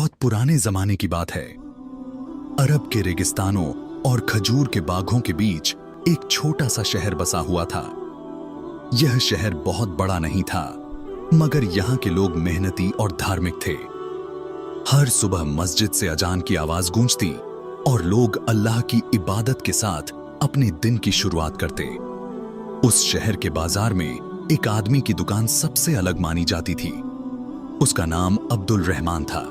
बहुत पुराने जमाने की बात है। अरब के रेगिस्तानों और खजूर के बागों के बीच एक छोटा सा शहर बसा हुआ था। यह शहर बहुत बड़ा नहीं था, मगर यहाँ के लोग मेहनती और धार्मिक थे। हर सुबह मस्जिद से अजान की आवाज गूंजती और लोग अल्लाह की इबादत के साथ अपने दिन की शुरुआत करते। उस शहर के बाजार में एक आदमी की दुकान सबसे अलग मानी जाती थी। उसका नाम अब्दुल रहमान था।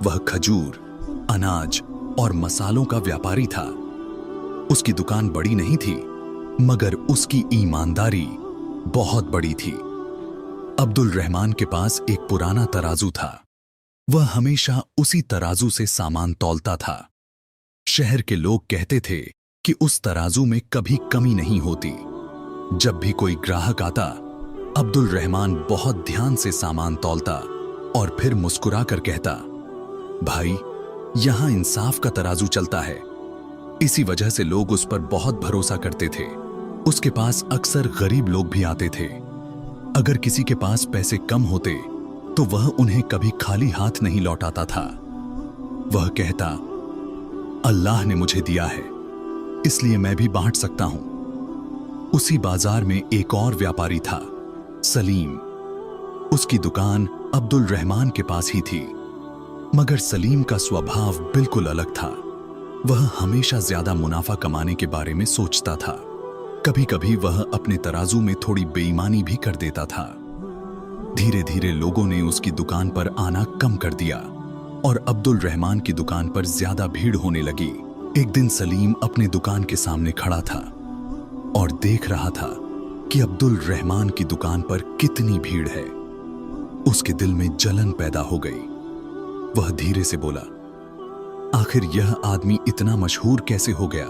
वह खजूर, अनाज और मसालों का व्यापारी था। उसकी दुकान बड़ी नहीं थी, मगर उसकी ईमानदारी बहुत बड़ी थी। अब्दुल रहमान के पास एक पुराना तराजू था। वह हमेशा उसी तराजू से सामान तौलता था। शहर के लोग कहते थे कि उस तराजू में कभी कमी नहीं होती। जब भी कोई ग्राहक आता, अब्दुल रहमान बहुत ध्यान से सामान तौलता और फिर मुस्कुरा कर कहता, भाई, यहां इंसाफ का तराजू चलता है। इसी वजह से लोग उस पर बहुत भरोसा करते थे। उसके पास अक्सर गरीब लोग भी आते थे। अगर किसी के पास पैसे कम होते तो वह उन्हें कभी खाली हाथ नहीं लौटाता था। वह कहता, अल्लाह ने मुझे दिया है, इसलिए मैं भी बांट सकता हूं। उसी बाजार में एक और व्यापारी था, सलीम। उसकी दुकान अब्दुल रहमान के पास ही थी, मगर सलीम का स्वभाव बिल्कुल अलग था। वह हमेशा ज्यादा मुनाफा कमाने के बारे में सोचता था। कभी कभी वह अपने तराजू में थोड़ी बेईमानी भी कर देता था। धीरे धीरे लोगों ने उसकी दुकान पर आना कम कर दिया और अब्दुल रहमान की दुकान पर ज्यादा भीड़ होने लगी। एक दिन सलीम अपने दुकान के सामने खड़ा था और देख रहा था कि अब्दुल रहमान की दुकान पर कितनी भीड़ है। उसके दिल में जलन पैदा हो गई। वह धीरे से बोला, आखिर यह आदमी इतना मशहूर कैसे हो गया?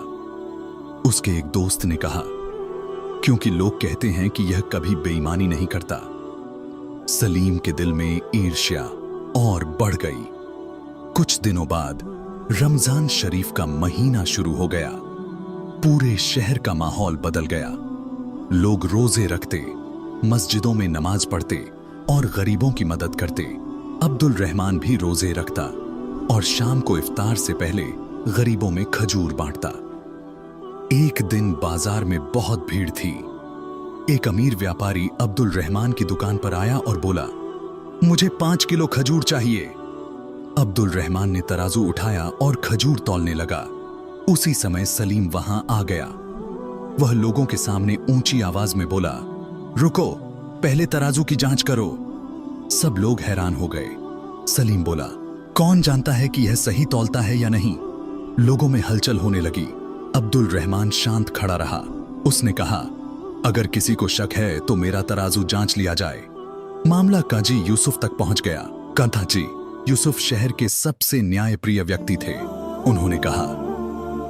उसके एक दोस्त ने कहा, क्योंकि लोग कहते हैं कि यह कभी बेईमानी नहीं करता। सलीम के दिल में ईर्ष्या और बढ़ गई। कुछ दिनों बाद रमजान शरीफ का महीना शुरू हो गया। पूरे शहर का माहौल बदल गया। लोग रोजे रखते, मस्जिदों में नमाज पढ़ते और गरीबों की मदद करते। अब्दुल रहमान भी रोजे रखता और शाम को इफ्तार से पहले गरीबों में खजूर बांटता। एक दिन बाजार में बहुत भीड़ थी। एक अमीर व्यापारी अब्दुल रहमान की दुकान पर आया और बोला, मुझे 5 किलो खजूर चाहिए। अब्दुल रहमान ने तराजू उठाया और खजूर तौलने लगा। उसी समय सलीम वहां आ गया। वह लोगों के सामने ऊंची आवाज में बोला, रुको, पहले तराजू की जांच करो। सब लोग हैरान हो गए। सलीम बोला, कौन जानता है कि यह सही तौलता है या नहीं? लोगों में हलचल होने लगी। अब्दुल रहमान शांत खड़ा रहा। उसने कहा, अगर किसी को शक है तो मेरा तराजू जांच लिया जाए। मामला काजी यूसुफ तक पहुंच गया। काजी यूसुफ शहर के सबसे न्यायप्रिय व्यक्ति थे। उन्होंने कहा,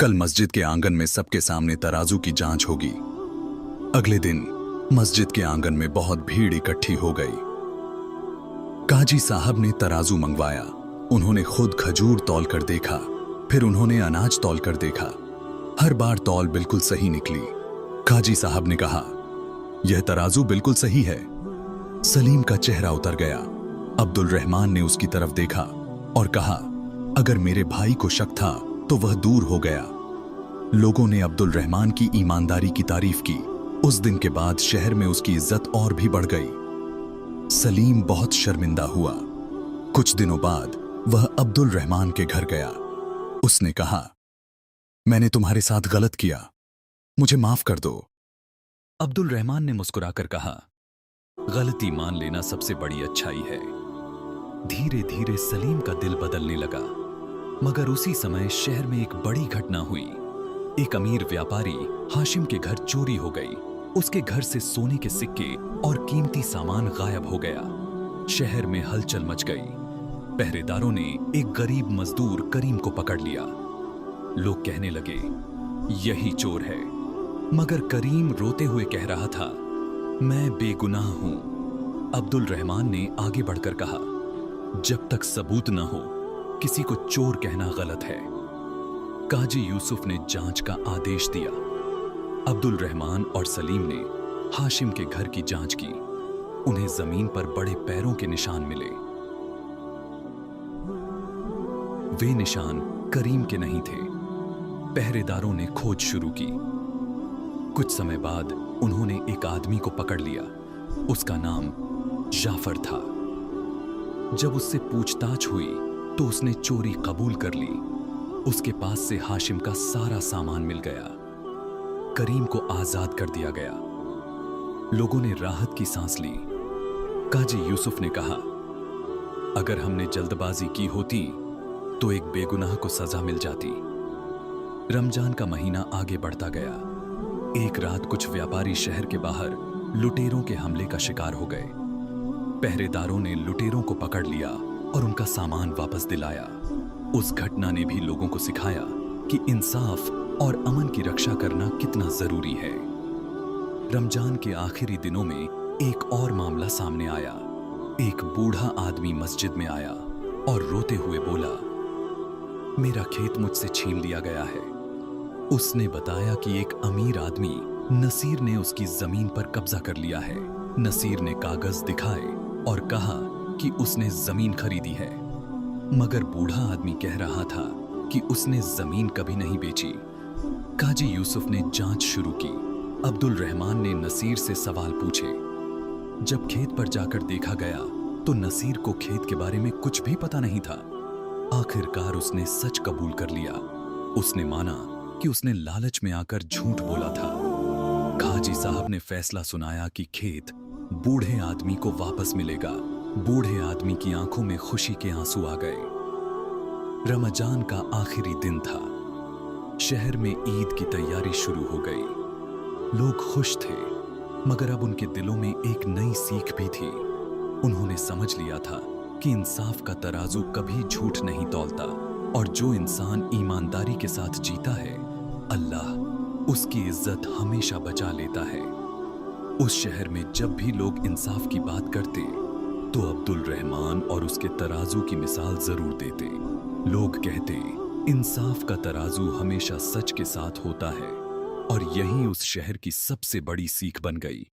कल मस्जिद के आंगन में सबके सामने तराजू की जांच होगी। अगले दिन मस्जिद के आंगन में बहुत भीड़ इकट्ठी हो गई। काजी साहब ने तराजू मंगवाया। उन्होंने खुद खजूर तौल कर देखा, फिर उन्होंने अनाज तौल कर देखा। हर बार तौल बिल्कुल सही निकली। काजी साहब ने कहा, यह तराजू बिल्कुल सही है। सलीम का चेहरा उतर गया। अब्दुल रहमान ने उसकी तरफ देखा और कहा, अगर मेरे भाई को शक था तो वह दूर हो गया। लोगों ने अब्दुल रहमान की ईमानदारी की तारीफ की। उस दिन के बाद शहर में उसकी इज्जत और भी बढ़ गई। सलीम बहुत शर्मिंदा हुआ। कुछ दिनों बाद वह अब्दुल रहमान के घर गया। उसने कहा, मैंने तुम्हारे साथ गलत किया, मुझे माफ कर दो। अब्दुल रहमान ने मुस्कुराकर कहा, गलती मान लेना सबसे बड़ी अच्छाई है। धीरे धीरे सलीम का दिल बदलने लगा। मगर उसी समय शहर में एक बड़ी घटना हुई। एक अमीर व्यापारी हाशिम के घर चोरी हो गई। उसके घर से सोने के सिक्के और कीमती सामान गायब हो गया। शहर में हलचल मच गई। पहरेदारों ने एक गरीब मजदूर करीम को पकड़ लिया। लोग कहने लगे, यही चोर है। मगर करीम रोते हुए कह रहा था, मैं बेगुनाह हूं। अब्दुल रहमान ने आगे बढ़कर कहा, जब तक सबूत न हो किसी को चोर कहना गलत है। काजी यूसुफ ने जांच का आदेश दिया। अब्दुल रहमान और सलीम ने हाशिम के घर की जांच की। उन्हें जमीन पर बड़े पैरों के निशान मिले। वे निशान करीम के नहीं थे। पहरेदारों ने खोज शुरू की। कुछ समय बाद उन्होंने एक आदमी को पकड़ लिया। उसका नाम जाफर था। जब उससे पूछताछ हुई तो उसने चोरी कबूल कर ली। उसके पास से हाशिम का सारा सामान मिल गया। करीम को आजाद कर दिया गया। लोगों ने राहत की सांस ली। काजी यूसुफ ने कहा, अगर हमने जल्दबाजी की होती तो एक बेगुनाह को सजा मिल जाती। रमजान का महीना आगे बढ़ता गया। एक रात कुछ व्यापारी शहर के बाहर लुटेरों के हमले का शिकार हो गए। पहरेदारों ने लुटेरों को पकड़ लिया और उनका सामान वापस दिलाया। उस घटना ने भी लोगों को सिखाया कि इंसाफ और अमन की रक्षा करना कितना जरूरी है। रमजान के आखिरी दिनों में एक और मामला सामने आया। एक बूढ़ा आदमी मस्जिद में आया और रोते हुए बोला, मेरा खेत मुझसे छीन लिया गया है। उसने बताया कि एक अमीर आदमी नसीर ने उसकी जमीन पर कब्जा कर लिया है। नसीर ने कागज दिखाए और कहा कि उसने जमीन खरीदी है, मगर बूढ़ा आदमी कह रहा था कि उसने जमीन कभी नहीं बेची। काजी यूसुफ ने जांच शुरू की। अब्दुल रहमान ने नसीर से सवाल पूछे। जब खेत पर जाकर देखा गया तो नसीर को खेत के बारे में कुछ भी पता नहीं था। आखिरकार उसने सच कबूल कर लिया। उसने माना कि उसने लालच में आकर झूठ बोला था। काजी साहब ने फैसला सुनाया कि खेत बूढ़े आदमी को वापस मिलेगा। बूढ़े आदमी की आंखों में खुशी के आंसू आ गए। रमजान का आखिरी दिन था। शहर में ईद की तैयारी शुरू हो गई। लोग खुश थे, मगर अब उनके दिलों में एक नई सीख भी थी। उन्होंने समझ लिया था कि इंसाफ का तराजू कभी झूठ नहीं तौलता, और जो इंसान ईमानदारी के साथ जीता है, अल्लाह उसकी इज्जत हमेशा बचा लेता है। उस शहर में जब भी लोग इंसाफ की बात करते तो अब्दुल रहमान और उसके तराजू की मिसाल जरूर देते। लोग कहते, इंसाफ का तराजू हमेशा सच के साथ होता है, और यही उस शहर की सबसे बड़ी सीख बन गई।